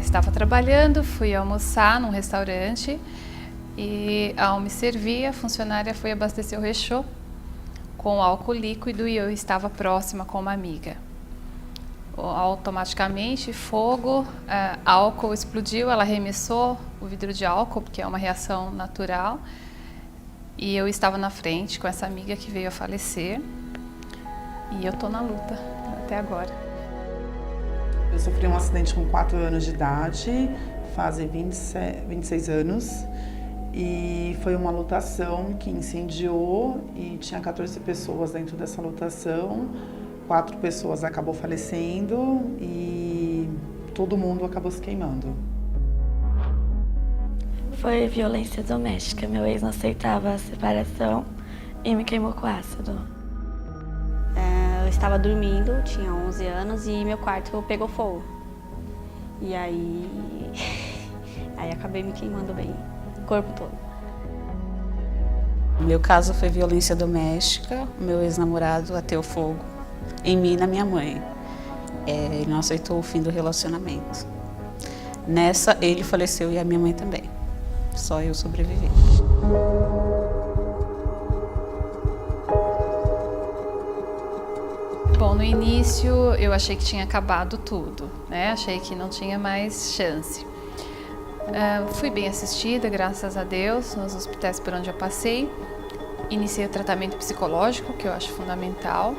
Estava trabalhando, fui almoçar num restaurante e ao me servir, a funcionária foi abastecer o rechô com álcool líquido e eu estava próxima com uma amiga. Automaticamente, fogo, álcool explodiu, ela arremessou o vidro de álcool, porque é uma reação natural, e eu estava na frente com essa amiga que veio a falecer e eu tô na luta até agora. Eu sofri um acidente com 4 anos de idade, fazem 26 anos, e foi uma lotação que incendiou e tinha 14 pessoas dentro dessa lotação. 4 pessoas acabou falecendo e todo mundo acabou se queimando. Foi violência doméstica. Meu ex não aceitava a separação e me queimou com ácido. Eu estava dormindo, tinha 11 anos e meu quarto pegou fogo. E aí acabei me queimando bem, o corpo todo. No meu caso foi violência doméstica. Meu ex-namorado ateu fogo em mim e na minha mãe. Ele não aceitou o fim do relacionamento. Nessa, ele faleceu e a minha mãe também. Só eu sobrevivi. Bom, no início eu achei que tinha acabado tudo, né? Achei que não tinha mais chance. Fui bem assistida, graças a Deus, nos hospitais por onde eu passei. Iniciei o tratamento psicológico, que eu acho fundamental.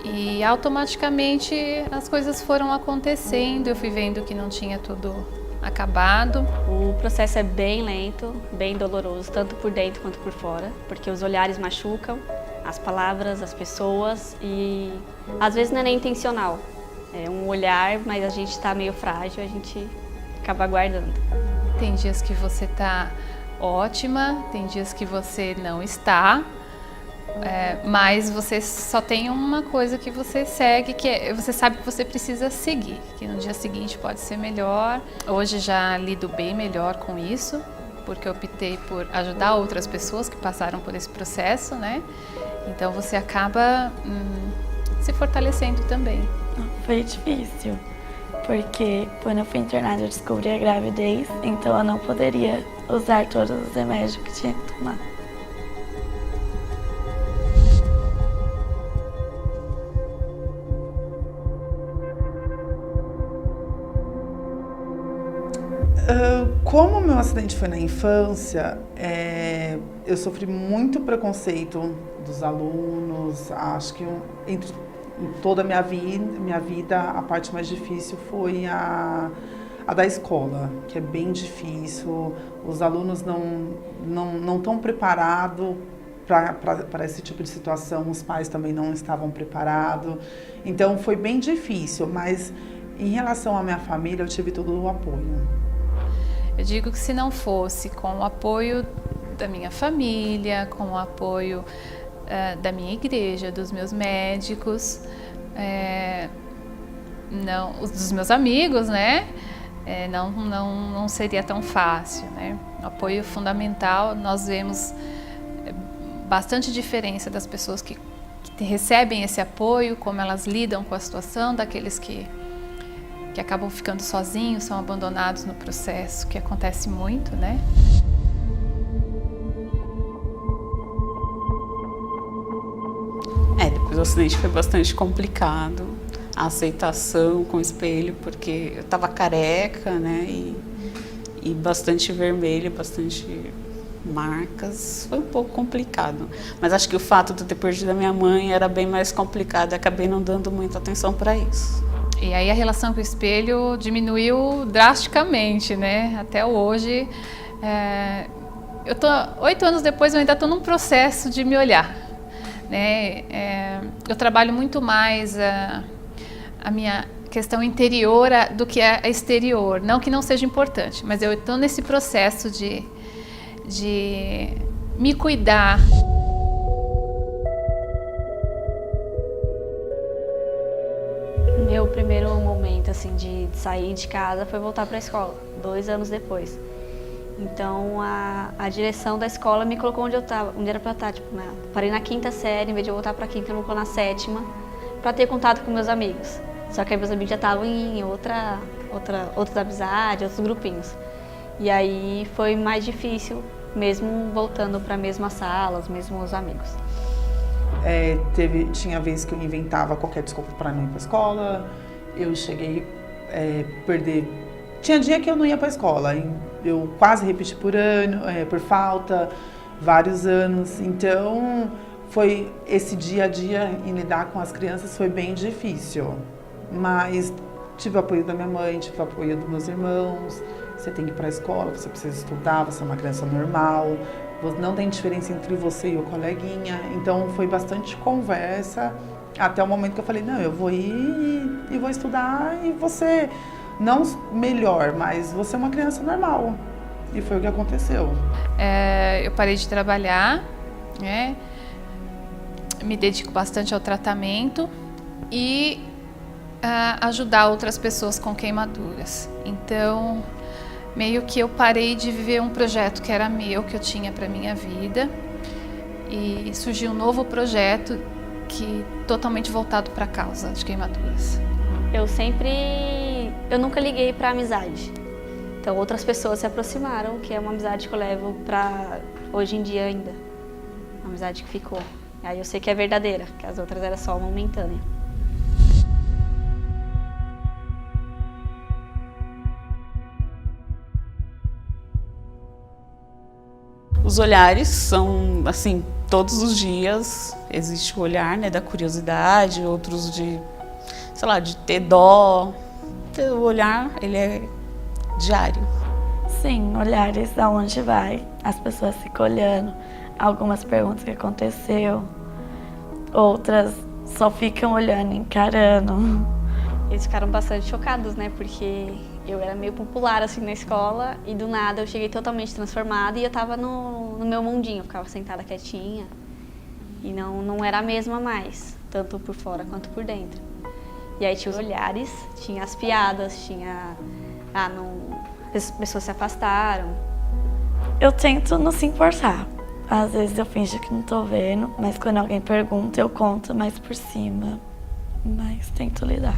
E automaticamente as coisas foram acontecendo, eu fui vendo que não tinha tudo acabado. O processo é bem lento, bem doloroso, tanto por dentro quanto por fora, porque os olhares machucam, as palavras, as pessoas, e às vezes não é nem intencional. É um olhar, mas a gente está meio frágil, a gente acaba guardando. Tem dias que você está ótima, tem dias que você não está, mas você só tem uma coisa que você segue, que você sabe que você precisa seguir, que no dia seguinte pode ser melhor. Hoje já lido bem melhor com isso, porque eu optei por ajudar outras pessoas que passaram por esse processo, né? Então você acaba se fortalecendo também. Foi difícil, porque quando eu fui internada eu descobri a gravidez, então eu não poderia usar todos os remédios que tinha que tomar. Como o meu acidente foi na infância, eu sofri muito preconceito dos alunos. Acho que em toda a minha vida, a parte mais difícil foi a da escola, que é bem difícil. Os alunos não estão preparados para esse tipo de situação, os pais também não estavam preparados. Então foi bem difícil, mas em relação à minha família, eu tive todo o apoio. Eu digo que se não fosse com o apoio da minha família, com o apoio da minha igreja, dos meus médicos, dos meus amigos, né? Não seria tão fácil, né? O apoio fundamental, nós vemos bastante diferença das pessoas que recebem esse apoio, como elas lidam com a situação, daqueles que acabam ficando sozinhos, são abandonados no processo, que acontece muito, né? Depois do acidente foi bastante complicado, a aceitação com o espelho, porque eu estava careca, né, e bastante vermelho, bastante marcas, foi um pouco complicado. Mas acho que o fato de eu ter perdido a minha mãe era bem mais complicado e acabei não dando muita atenção para isso. E aí a relação com o espelho diminuiu drasticamente, né? Até hoje, 8 anos depois, eu ainda estou num processo de me olhar, né? Eu trabalho muito mais a minha questão interior do que a exterior. Não que não seja importante, mas eu estou nesse processo de me cuidar. Meu primeiro momento assim de sair de casa foi voltar para a escola, 2 anos depois. Então a direção da escola me colocou onde eu estava, onde era para estar, tipo, parei na 5ª série, em vez de eu voltar para a 5ª, eu colocou na 7ª, para ter contato com meus amigos. Só que aí meus amigos já estavam em outra outras amizades, outros grupinhos. E aí foi mais difícil, mesmo voltando para a mesma sala, os mesmos amigos. Tinha vezes que eu inventava qualquer desculpa para não ir para a escola, eu cheguei a perder. Tinha dia que eu não ia para a escola, eu quase repeti por ano, por falta, vários anos. Então, foi esse dia a dia em lidar com as crianças foi bem difícil. Mas tive o apoio da minha mãe, tive o apoio dos meus irmãos. Você tem que ir para a escola, você precisa estudar, você é uma criança normal, não tem diferença entre você e o coleguinha. Então, foi bastante conversa, até o momento que eu falei, não, eu vou ir e vou estudar e você, não melhor, mas você é uma criança normal. E foi o que aconteceu. Eu parei de trabalhar, né? Me dedico bastante ao tratamento e ajudar outras pessoas com queimaduras. Então, meio que eu parei de viver um projeto que era meu, que eu tinha para minha vida, e surgiu um novo projeto totalmente voltado para a causa de queimaduras. Eu nunca liguei para amizade. Então outras pessoas se aproximaram, que é uma amizade que eu levo para hoje em dia ainda. Uma amizade que ficou. Aí eu sei que é verdadeira, que as outras era só momentânea. Os olhares são, assim, todos os dias existe o olhar, né, da curiosidade, outros de, sei lá, de ter dó. O olhar, ele é diário. Sim, olhares aonde vai, as pessoas ficam olhando, algumas perguntas que aconteceu, outras só ficam olhando, encarando. Eles ficaram bastante chocados, né, porque eu era meio popular assim na escola e do nada eu cheguei totalmente transformada e eu tava no meu mundinho, eu ficava sentada quietinha e não era a mesma mais, tanto por fora quanto por dentro. E aí tinha os olhares, tinha as piadas, tinha... as pessoas se afastaram. Eu tento não se importar. Às vezes eu finjo que não tô vendo, mas quando alguém pergunta eu conto mais por cima. Mas tento lidar.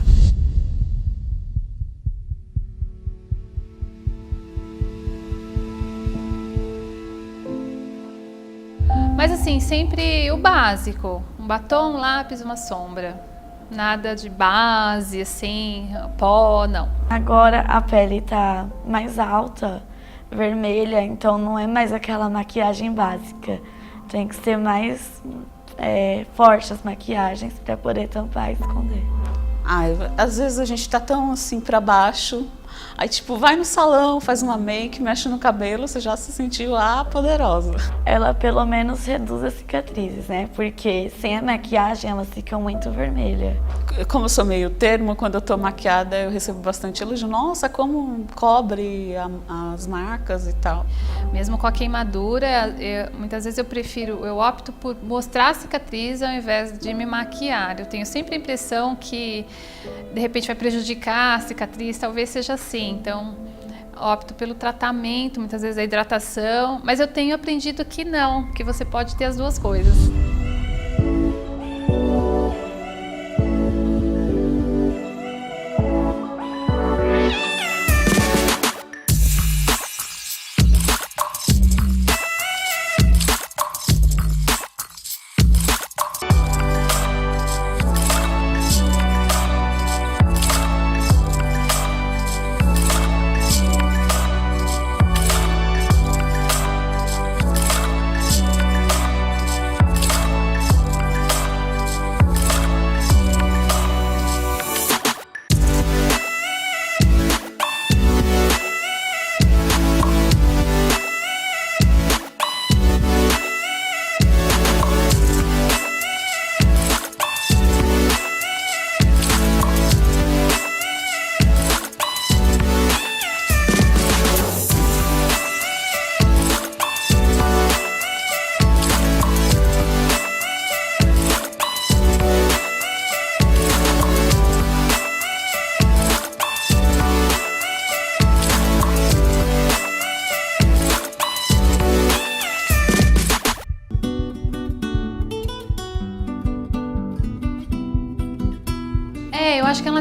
Mas assim, sempre o básico, um batom, um lápis, uma sombra. Nada de base, assim, pó, não. Agora a pele tá mais alta, vermelha, então não é mais aquela maquiagem básica. Tem que ser mais forte as maquiagens para poder tampar e esconder. Às vezes a gente tá tão assim pra baixo, aí tipo, vai no salão, faz uma make, mexe no cabelo, você já se sentiu poderosa. Ela pelo menos reduz as cicatrizes, né? Porque sem a maquiagem elas ficam muito vermelhas. Como eu sou meio termo, quando eu tô maquiada eu recebo bastante elogio. Nossa, como cobre as marcas e tal. Mesmo com a queimadura, muitas vezes eu opto por mostrar a cicatriz ao invés de me maquiar. Eu tenho sempre a impressão que de repente vai prejudicar a cicatriz, talvez seja assim. Então, opto pelo tratamento, muitas vezes a hidratação, mas eu tenho aprendido que não, que você pode ter as duas coisas.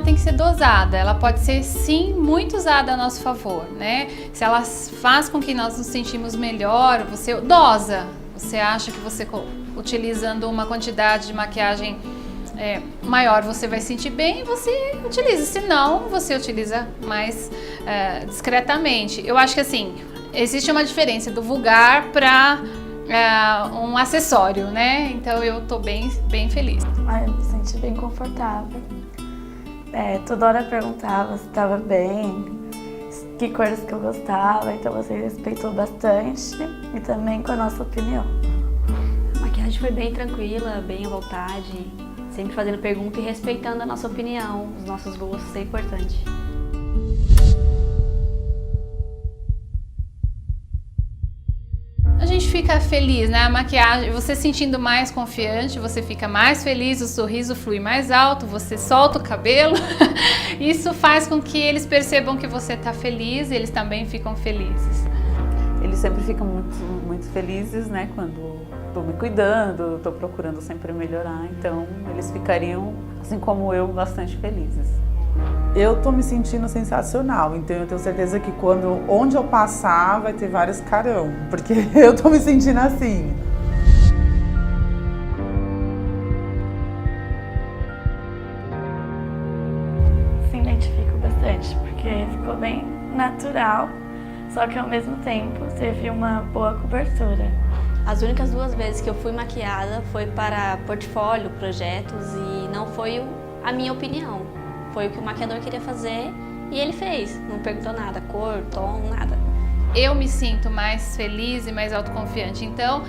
ela tem que ser dosada, ela pode ser sim muito usada a nosso favor, né? Se ela faz com que nós nos sentimos melhor, você dosa. Você acha que você utilizando uma quantidade de maquiagem maior você vai sentir bem, você utiliza. Se não, você utiliza mais discretamente. Eu acho que assim, existe uma diferença do vulgar para um acessório, né? Então eu tô bem feliz. Eu me senti bem confortável. Toda hora perguntava se estava bem, que cores que eu gostava, então você respeitou bastante e também com a nossa opinião. A maquiagem foi bem tranquila, bem à vontade, sempre fazendo pergunta e respeitando a nossa opinião, os nossos gostos, é importante. A gente fica feliz, né? A maquiagem, você sentindo mais confiante, você fica mais feliz, o sorriso flui mais alto, você solta o cabelo. Isso faz com que eles percebam que você está feliz e eles também ficam felizes. Eles sempre ficam muito felizes, né? Quando estou me cuidando, estou procurando sempre melhorar. Então, eles ficariam, assim como eu, bastante felizes. Eu tô me sentindo sensacional, então eu tenho certeza que onde eu passar vai ter vários carão, porque eu tô me sentindo assim. Se identifico bastante, porque ficou bem natural, só que ao mesmo tempo teve uma boa cobertura. As únicas 2 vezes que eu fui maquiada foi para portfólio, projetos e não foi a minha opinião. Foi o que o maquiador queria fazer e ele fez. Não perguntou nada, cor, tom, nada. Eu me sinto mais feliz e mais autoconfiante. Então,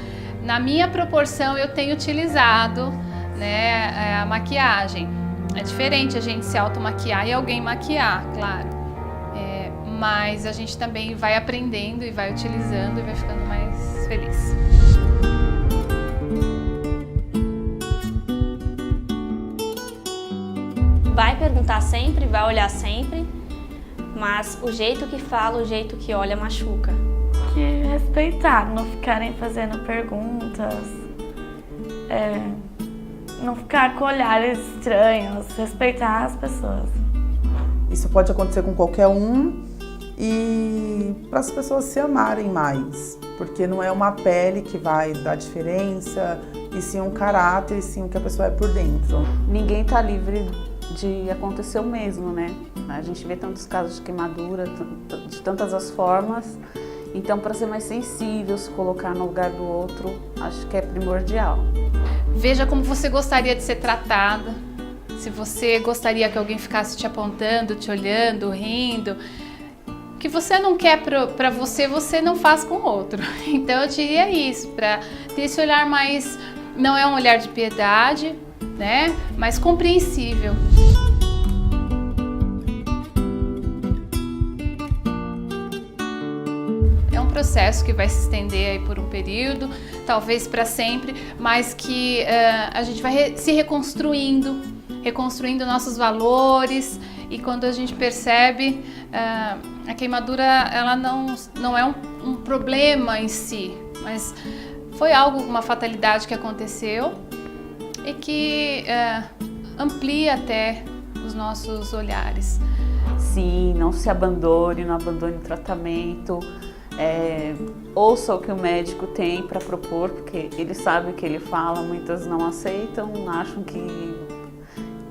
na minha proporção, eu tenho utilizado, né, a maquiagem. É diferente a gente se automaquiar e alguém maquiar, claro. Mas a gente também vai aprendendo e vai utilizando e vai ficando mais feliz. Vai perguntar sempre, vai olhar sempre, mas o jeito que fala, o jeito que olha machuca. Que respeitar, não ficarem fazendo perguntas, não ficar com olhares estranhos, respeitar as pessoas. Isso pode acontecer com qualquer um e para as pessoas se amarem mais, porque não é uma pele que vai dar diferença, e sim um caráter, e sim o que a pessoa é por dentro. Ninguém está livre de acontecer o mesmo, né? A gente vê tantos casos de queimadura, de tantas as formas. Então, para ser mais sensível, se colocar no lugar do outro, acho que é primordial. Veja como você gostaria de ser tratada. Se você gostaria que alguém ficasse te apontando, te olhando, rindo. O que você não quer para você, você não faz com o outro. Então, eu diria isso, para ter esse olhar mais... Não é um olhar de piedade, né? Mas compreensível. É um processo que vai se estender aí por um período, talvez para sempre, mas que a gente vai se reconstruindo nossos valores, e quando a gente percebe, a queimadura ela não é um problema em si, mas foi uma fatalidade que aconteceu e que amplia até os nossos olhares. Sim, não se abandone, não abandone o tratamento. Ouça o que o médico tem para propor, porque ele sabe o que ele fala. Muitas não aceitam, acham que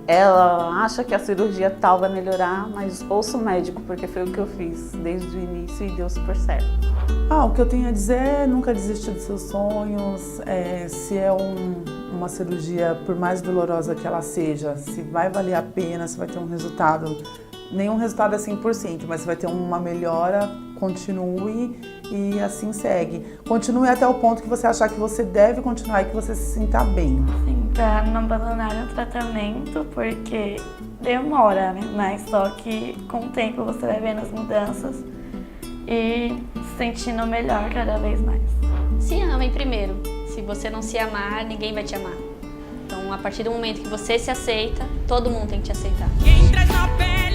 ela acha que a cirurgia tal vai melhorar, mas ouça o médico, porque foi o que eu fiz desde o início e deu super certo. O que eu tenho a dizer é nunca desistir dos seus sonhos, se é uma cirurgia, por mais dolorosa que ela seja, se vai valer a pena, se vai ter um resultado, nenhum resultado é 100%, mas se vai ter uma melhora, continue e assim segue. Continue até o ponto que você achar que você deve continuar e que você se sinta bem. Sim, para não abandonar o tratamento, porque demora, né? Mas só que com o tempo você vai vendo as mudanças e se sentindo melhor cada vez mais. Se amem primeiro. Se você não se amar, ninguém vai te amar. Então, a partir do momento que você se aceita, todo mundo tem que te aceitar. Quem traz na pele